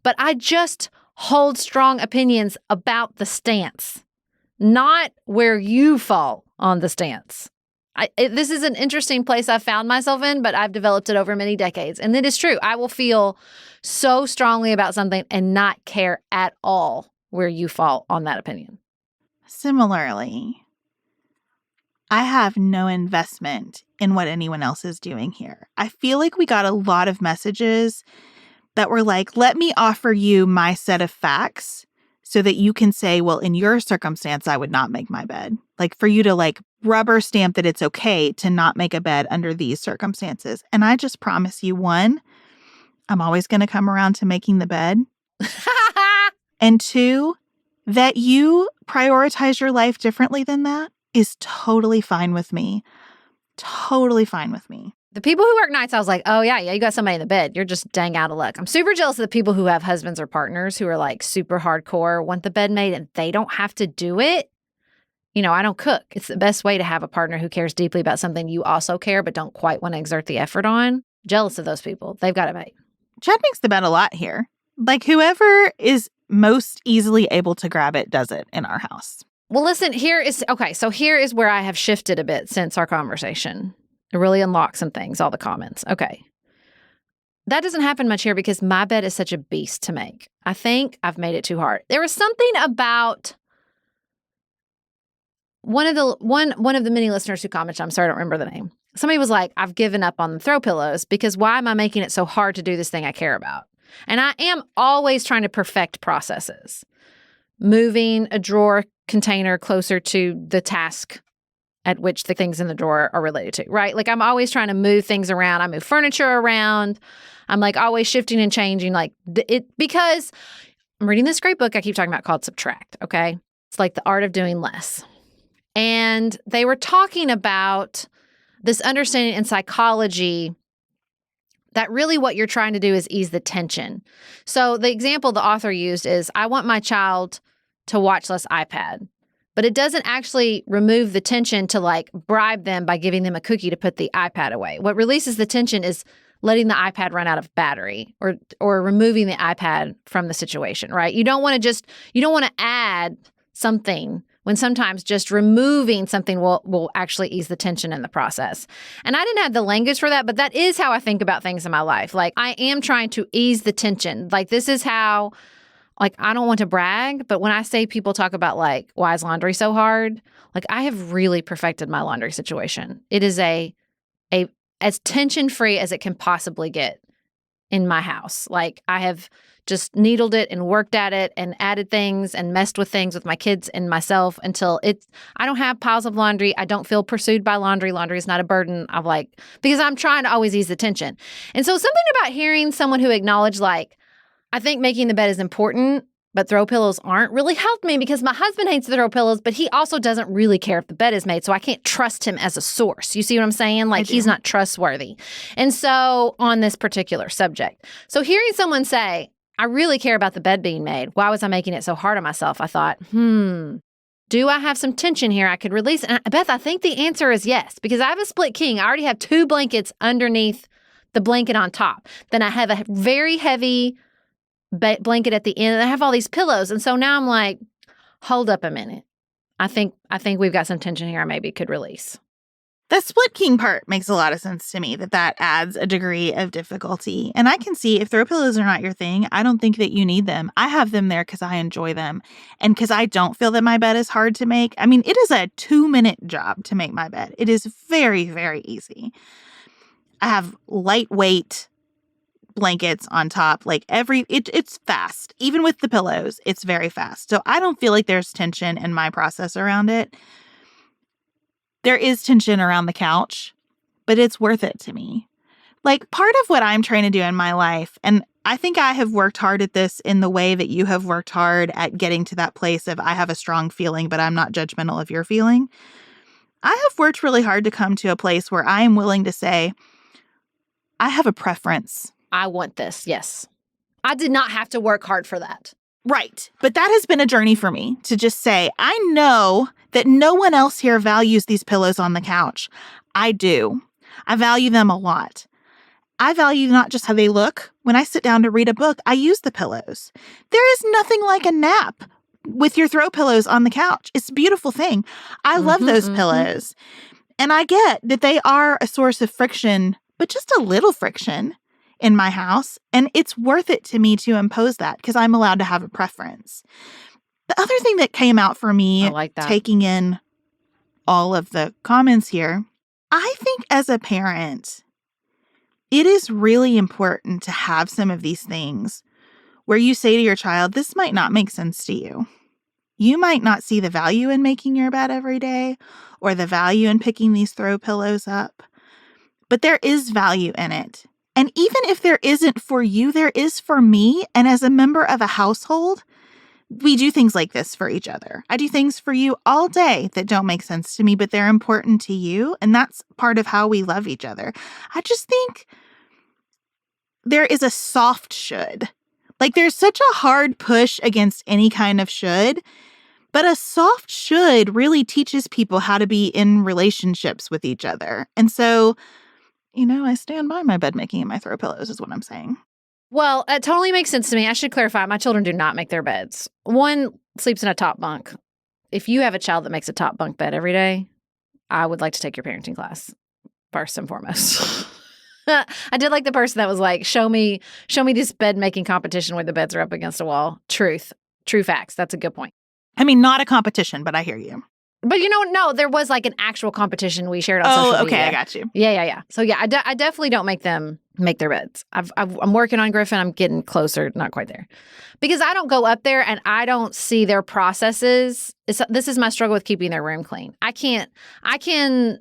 But I just hold strong opinions about the stance, not where you fall on the stance. This is an interesting place I've found myself in, but I've developed it over many decades. And it is true. I will feel so strongly about something and not care at all where you fall on that opinion. Similarly, I have no investment in what anyone else is doing here. I feel like we got a lot of messages that were like, let me offer you my set of facts so that you can say, well, in your circumstance, I would not make my bed. Like for you to like rubber stamp that it's okay to not make a bed under these circumstances. And I just promise you, one, I'm always going to come around to making the bed. And two, that you prioritize your life differently than that is totally fine with me. Totally fine with me. The people who work nights, I was like, oh, yeah, you got somebody in the bed. You're just dang out of luck. I'm super jealous of the people who have husbands or partners who are like super hardcore, want the bed made, and they don't have to do it. You know, I don't cook. It's the best way to have a partner who cares deeply about something you also care but don't quite want to exert the effort on. Jealous of those people. They've got it made. Chad makes the bed a lot here. Like whoever is most easily able to grab it does it in our house. Well, listen, here is where I have shifted a bit since our conversation. It really unlocks some things, all the comments. Okay. That doesn't happen much here because my bed is such a beast to make. I think I've made it too hard. There was something about one of the many listeners who commented, I'm sorry, I don't remember the name. Somebody was like, I've given up on the throw pillows because why am I making it so hard to do this thing I care about? And I am always trying to perfect processes. Moving a drawer container closer to the task at which the things in the drawer are related to, right? Like I'm always trying to move things around. I move furniture around. I'm like always shifting and changing because I'm reading this great book I keep talking about called Subtract, okay? It's like the art of doing less. And they were talking about this understanding in psychology that really what you're trying to do is ease the tension. So the example the author used is, I want my child to watch less iPad, but it doesn't actually remove the tension to like bribe them by giving them a cookie to put the iPad away. What releases the tension is letting the iPad run out of battery or removing the iPad from the situation, right? You don't want to add something when sometimes just removing something will actually ease the tension in the process. And I didn't have the language for that, but that is how I think about things in my life. Like I am trying to ease the tension. Like this is how, like I don't want to brag, but when I say people talk about like, why is laundry so hard? Like I have really perfected my laundry situation. It is as tension-free as it can possibly get in my house. Like I have just needled it and worked at it and added things and messed with things with my kids and myself until I don't have piles of laundry. I don't feel pursued by laundry. Laundry is not a burden. Because I'm trying to always ease the tension. And so something about hearing someone who acknowledged like, I think making the bed is important, but throw pillows aren't, really helped me because my husband hates to throw pillows, but he also doesn't really care if the bed is made. So I can't trust him as a source. You see what I'm saying? Like he's not trustworthy. And so on this particular subject, so hearing someone say, I really care about the bed being made. Why was I making it so hard on myself? I thought, do I have some tension here I could release? And Beth, I think the answer is yes, because I have a split king. I already have 2 blankets underneath the blanket on top. Then I have a very heavy blanket at the end, and I have all these pillows. And so now I'm like, hold up a minute. I think we've got some tension here I maybe could release. The split king part makes a lot of sense to me, that adds a degree of difficulty. And I can see if throw pillows are not your thing, I don't think that you need them. I have them there because I enjoy them and because I don't feel that my bed is hard to make. I mean, it is a 2-minute job to make my bed. It is very, very easy. I have lightweight blankets on top, like it's fast. Even with the pillows, it's very fast. So I don't feel like there's tension in my process around it. There is tension around the couch, but it's worth it to me. Like part of what I'm trying to do in my life, and I think I have worked hard at this in the way that you have worked hard at getting to that place of I have a strong feeling, but I'm not judgmental of your feeling. I have worked really hard to come to a place where I am willing to say, I have a preference. I want this. Yes. I did not have to work hard for that. Right. But that has been a journey for me to just say, I know that no one else here values these pillows on the couch. I do. I value them a lot. I value not just how they look. When I sit down to read a book, I use the pillows. There is nothing like a nap with your throw pillows on the couch. It's a beautiful thing. I love those pillows. And I get that they are a source of friction, but just a little friction in my house. And it's worth it to me to impose that because I'm allowed to have a preference. The other thing that came out for me, taking in all of the comments here, I think as a parent, it is really important to have some of these things where you say to your child, this might not make sense to you. You might not see the value in making your bed every day or the value in picking these throw pillows up, but there is value in it. And even if there isn't for you, there is for me. And as a member of a household, we do things like this for each other. I do things for you all day that don't make sense to me, but they're important to you. And that's part of how we love each other. I just think there is a soft should. Like there's such a hard push against any kind of should, but a soft should really teaches people how to be in relationships with each other. And so, I stand by my bed making and my throw pillows is what I'm saying. Well, it totally makes sense to me. I should clarify, my children do not make their beds. One sleeps in a top bunk. If you have a child that makes a top bunk bed every day, I would like to take your parenting class first and foremost. I did like the person that was like, show me this bed making competition where the beds are up against a wall. True facts. That's a good point. I mean, not a competition, but I hear you. But no, there was like an actual competition we shared on social media. Okay, I got you. Yeah. So yeah, I definitely don't make them make their beds. I'm working on Griffin. I'm getting closer, not quite there. Because I don't go up there and I don't see their processes. This is my struggle with keeping their room clean. I can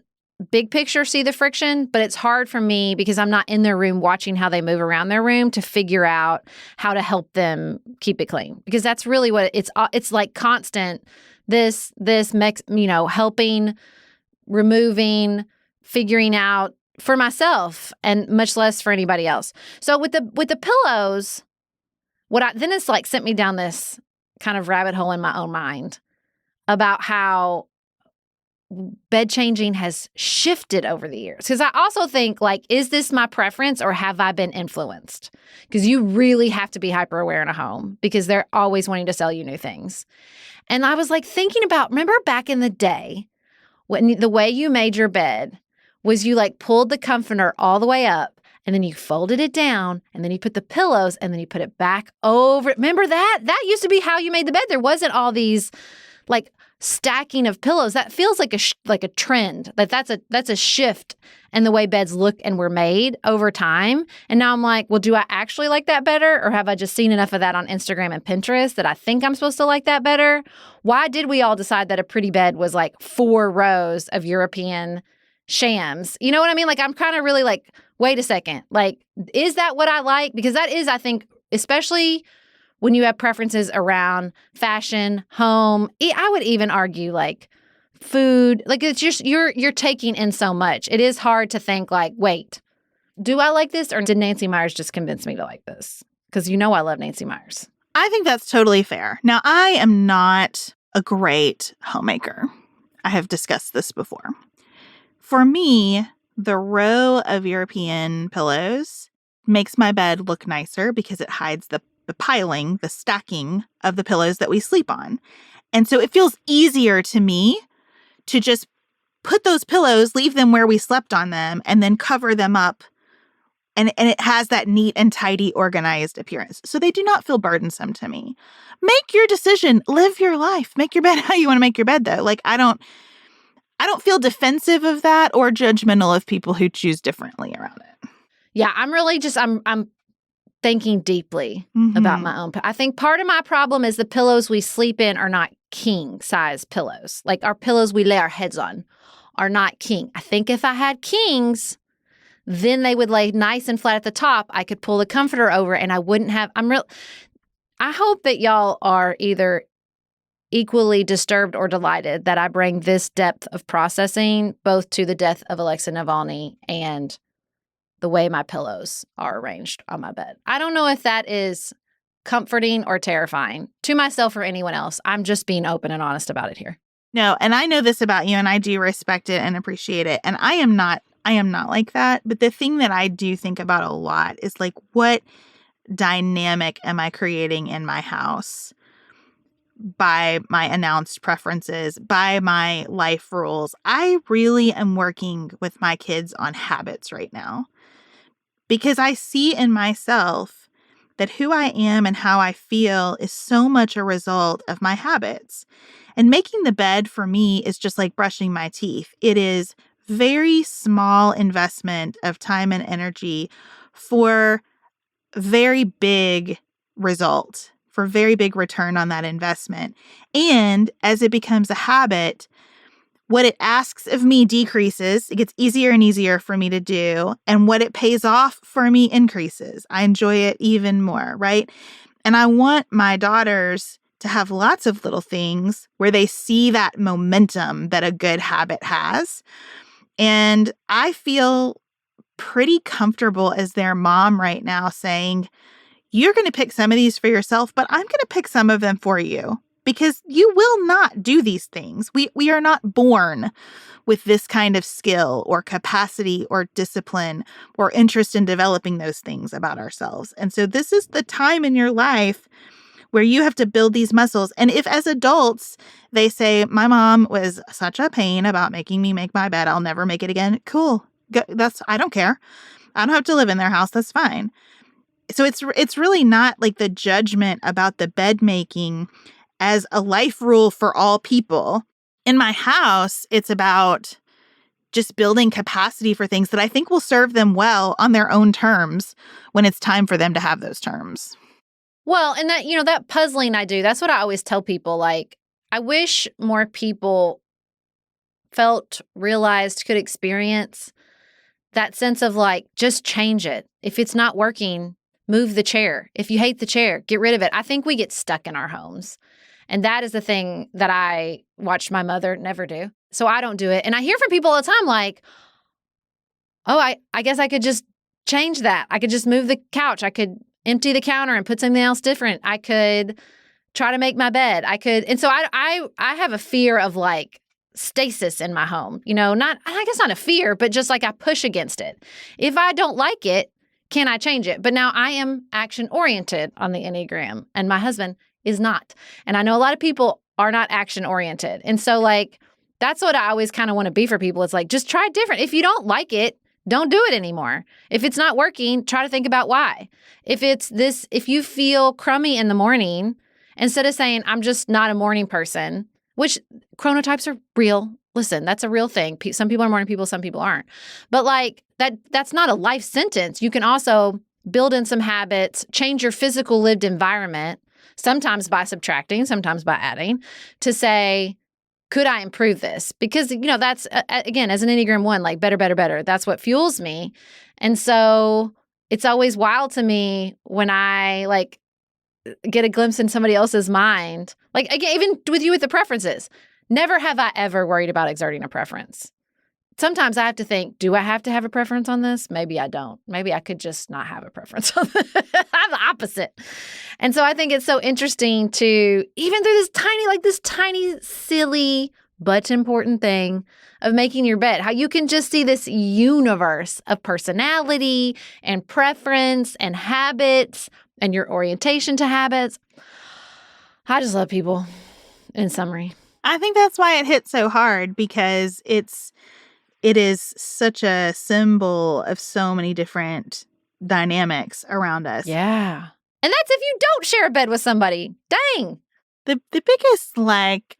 big picture see the friction, but it's hard for me because I'm not in their room watching how they move around their room to figure out how to help them keep it clean. Because that's really what it's like constant, helping, removing, figuring out for myself and much less for anybody else. So with the pillows, then it's like sent me down this kind of rabbit hole in my own mind about how bed changing has shifted over the years. Because I also think, like, is this my preference or have I been influenced? Because you really have to be hyper aware in a home because they're always wanting to sell you new things. And I was like thinking about, remember back in the day when the way you made your bed was you like pulled the comforter all the way up and then you folded it down and then you put the pillows and then you put it back over. Remember that? That used to be how you made the bed. There wasn't all these like stacking of pillows. That feels like a trend. That's a shift in the way beds look and were made over time. And now I'm like, well, do I actually like that better? Or have I just seen enough of that on Instagram and Pinterest that I think I'm supposed to like that better? Why did we all decide that a pretty bed was like 4 rows of European shams? You know what I mean? Like, I'm kind of really like, wait a second. Like, is that what I like? Because that is, I think, especially when you have preferences around fashion, home, I would even argue like food, like it's just, you're taking in so much. It is hard to think like, wait, do I like this or did Nancy Meyers just convince me to like this? Because I love Nancy Meyers. I think that's totally fair. Now, I am not a great homemaker. I have discussed this before. For me, the row of European pillows makes my bed look nicer because it hides the piling, the stacking of the pillows that we sleep on. And so it feels easier to me to just put those pillows, leave them where we slept on them, and then cover them up. And it has that neat and tidy, organized appearance. So they do not feel burdensome to me. Make your decision. Live your life. Make your bed how you want to make your bed, though. Like, I don't feel defensive of that or judgmental of people who choose differently around it. Yeah, I'm really just, I'm thinking deeply about my own. I think part of my problem is the pillows we sleep in are not king size pillows. Like our pillows we lay our heads on are not king. I think if I had kings, then they would lay nice and flat at the top. I could pull the comforter over and I wouldn't have, I hope that y'all are either equally disturbed or delighted that I bring this depth of processing both to the death of Alexei Navalny and the way my pillows are arranged on my bed. I don't know if that is comforting or terrifying to myself or anyone else. I'm just being open and honest about it here. No, and I know this about you and I do respect it and appreciate it. And I am not like that. But the thing that I do think about a lot is like, what dynamic am I creating in my house by my announced preferences, by my life rules? I really am working with my kids on habits right now. Because I see in myself that who I am and how I feel is so much a result of my habits. And making the bed for me is just like brushing my teeth. It is very small investment of time and energy for very big result, for very big return on that investment. And as it becomes a habit, what it asks of me decreases. It gets easier and easier for me to do. And what it pays off for me increases. I enjoy it even more, right? And I want my daughters to have lots of little things where they see that momentum that a good habit has. And I feel pretty comfortable as their mom right now saying, you're going to pick some of these for yourself, but I'm going to pick some of them for you. Because you will not do these things. We are not born with this kind of skill or capacity or discipline or interest in developing those things about ourselves. And so this is the time in your life where you have to build these muscles. And if as adults, they say, my mom was such a pain about making me make my bed, I'll never make it again. Cool. I don't care. I don't have to live in their house. That's fine. So it's really not like the judgment about the bed making as a life rule for all people. In my house, it's about just building capacity for things that I think will serve them well on their own terms when it's time for them to have those terms. Well, and that, that puzzling I do, that's what I always tell people. Like, I wish more people felt, realized, could experience that sense of like, just change it. If it's not working, move the chair. If you hate the chair, get rid of it. I think we get stuck in our homes. And that is the thing that I watched my mother never do. So I don't do it. And I hear from people all the time like, oh, I guess I could just change that. I could just move the couch. I could empty the counter and put something else different. I could try to make my bed. And so I have a fear of like stasis in my home. I guess not a fear, but just like I push against it. If I don't like it, can I change it? But now I am action oriented on the Enneagram and my husband is not. And I know a lot of people are not action oriented. And so like, that's what I always kind of want to be for people. It's like, just try different. If you don't like it, don't do it anymore. If it's not working, try to think about why. If you feel crummy in the morning, instead of saying, I'm just not a morning person, which chronotypes are real. Listen, that's a real thing. Some people are morning people, some people aren't. But like that's not a life sentence. You can also build in some habits, change your physical lived environment, sometimes by subtracting, sometimes by adding, to say, could I improve this? Because, that's, again, as an Enneagram 1, like better, better, better. That's what fuels me. And so it's always wild to me when I like get a glimpse in somebody else's mind. Like, again, even with you with the preferences, never have I ever worried about exerting a preference. Sometimes I have to think, do I have to have a preference on this? Maybe I don't. Maybe I could just not have a preference on this. I'm the opposite. And so I think it's so interesting to, even through this tiny, silly, but important thing of making your bed, how you can just see this universe of personality and preference and habits and your orientation to habits. I just love people, in summary. I think that's why it hit so hard, because it is such a symbol of so many different dynamics around us. Yeah. And that's if you don't share a bed with somebody. Dang. The biggest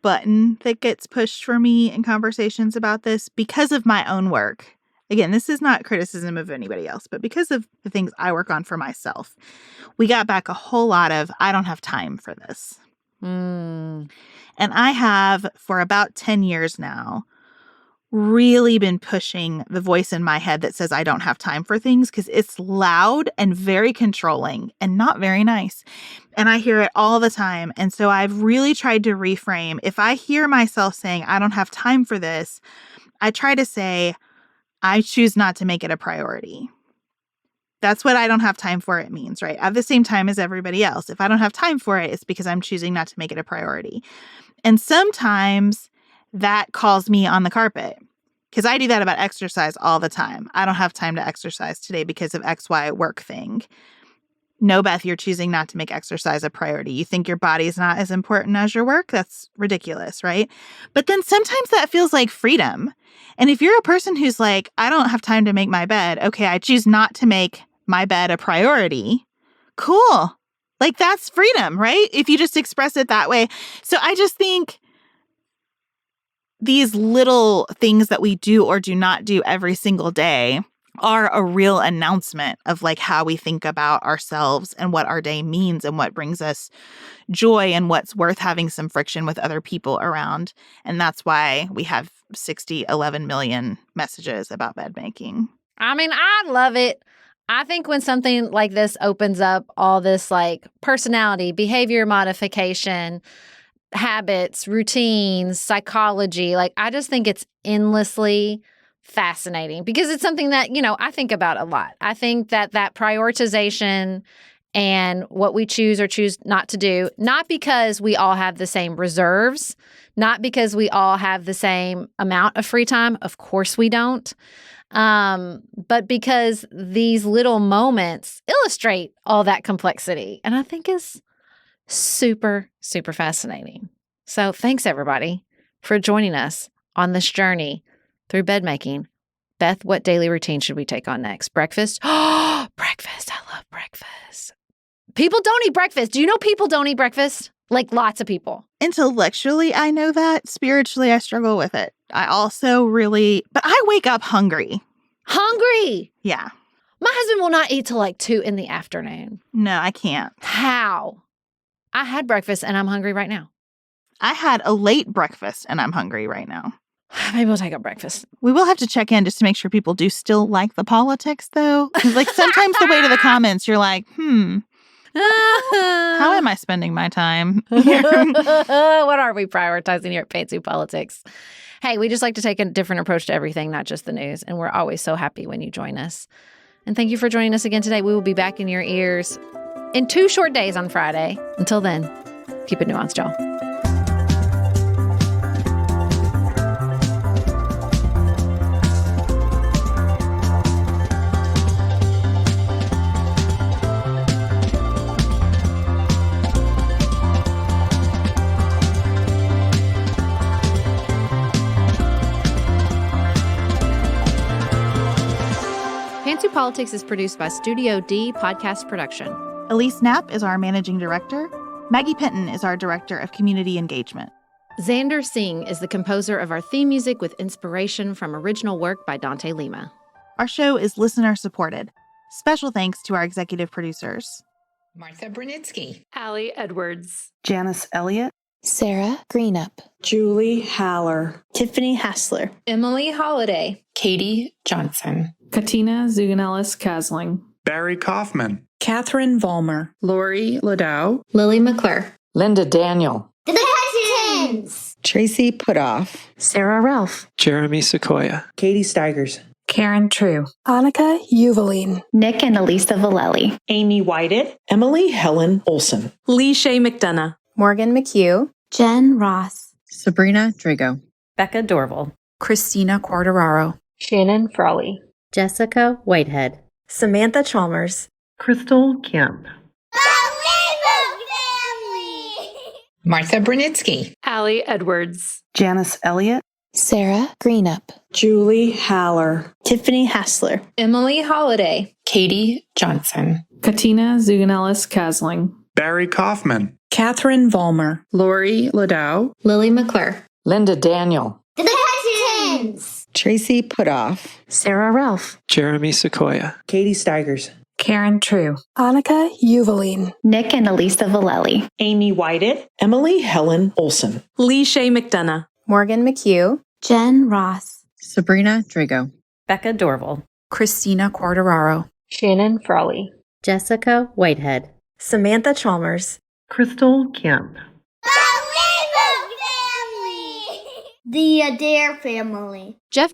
button that gets pushed for me in conversations about this, because of my own work. Again, this is not criticism of anybody else, but because of the things I work on for myself, we got back a whole lot of, I don't have time for this. And I have, for about 10 years now, really been pushing the voice in my head that says I don't have time for things, because it's loud and very controlling and not very nice. And I hear it all the time. And so I've really tried to reframe. If I hear myself saying I don't have time for this, I try to say, I choose not to make it a priority. That's what I don't have time for it means, right? At the same time as everybody else. If I don't have time for it, it's because I'm choosing not to make it a priority. And sometimes that calls me on the carpet, because I do that about exercise all the time. I don't have time to exercise today because of XY work thing. No, Beth, you're choosing not to make exercise a priority. You think your body is not as important as your work? That's ridiculous, right? But then sometimes that feels like freedom. And if you're a person who's like, I don't have time to make my bed. Okay, I choose not to make my bed a priority. Cool. Like, that's freedom, right? If you just express it that way. So I just think these little things that we do or do not do every single day are a real announcement of like how we think about ourselves and what our day means and what brings us joy and what's worth having some friction with other people around. And that's why we have 11 million messages about bed making. I mean, I love it. I think when something like this opens up all this like personality, behavior modification, habits, routines, psychology, like I just think it's endlessly fascinating, because it's something that, I think about a lot. I think that prioritization and what we choose or choose not to do, not because we all have the same reserves, not because we all have the same amount of free time. Of course we don't. But because these little moments illustrate all that complexity. And I think is super, super fascinating. So thanks, everybody, for joining us on this journey through bed making. Beth, what daily routine should we take on next? Breakfast? Oh, breakfast. I love breakfast. People don't eat breakfast. Do you know people don't eat breakfast? Like lots of people. Intellectually, I know that. Spiritually, I struggle with it. I also but I wake up hungry. Hungry? Yeah. My husband will not eat till like 2 in the afternoon. No, I can't. How? I had breakfast and I'm hungry right now. I had a late breakfast and I'm hungry right now. Maybe we'll take up breakfast. We will have to check in just to make sure people do still like the politics, though. Like sometimes the way to the comments, you're like, how am I spending my time? What are we prioritizing here at Fancy Politics? Hey, we just like to take a different approach to everything, not just the news. And we're always so happy when you join us. And thank you for joining us again today. We will be back in your ears in 2 short days on Friday. Until then, keep it nuanced, y'all. Fancy Politics is produced by Studio D Podcast Production. Elise Knapp is our managing director. Maggie Penton is our director of community engagement. Xander Singh is the composer of our theme music with inspiration from original work by Dante Lima. Our show is listener supported. Special thanks to our executive producers. Martha Brunitsky, Allie Edwards, Janice Elliott, Sarah Greenup, Julie Haller, Tiffany Hassler, Emily Holiday, Katie Johnson, Katina Zuganellis-Kasling, Barry Kaufman, Catherine Vollmer, Lori Ladow, Lily McClure, Linda Daniel, The Hutchins, Tracy Putoff, Sarah Ralph, Jeremy Sequoia, Katie Steigers, Karen True, Annika Uvaline, Nick and Elisa Valelli, Amy Whited, Emily Helen Olson, Lee Shea McDonough, Morgan McHugh, Jen Ross, Sabrina Drago, Becca Dorval, Christina Quartararo, Shannon Frawley, Jessica Whitehead, Samantha Chalmers, Crystal Kemp, Martha Brunitsky, Allie Edwards, Janice Elliott, Sarah Greenup, Julie Haller, Tiffany Hassler, Emily Holiday, Katie Johnson, Katina Zuganellis-Kasling, Barry Kaufman, Catherine Vollmer, Lori Ladow, Lily McClure, Linda Daniel, The Hutchins, Tracy Putoff, Sarah Ralph, Jeremy Sequoia, Katie Steigers, Karen True, Annika Uvaline, Nick and Elisa Valelli, Amy Whited, Emily Helen Olson, Lee Shea McDonough, Morgan McHugh, Jen Ross, Sabrina Drago, Becca Dorval, Christina Quartararo, Shannon Frawley, Jessica Whitehead, Samantha Chalmers, Crystal Kemp, The Adair Family. Jeff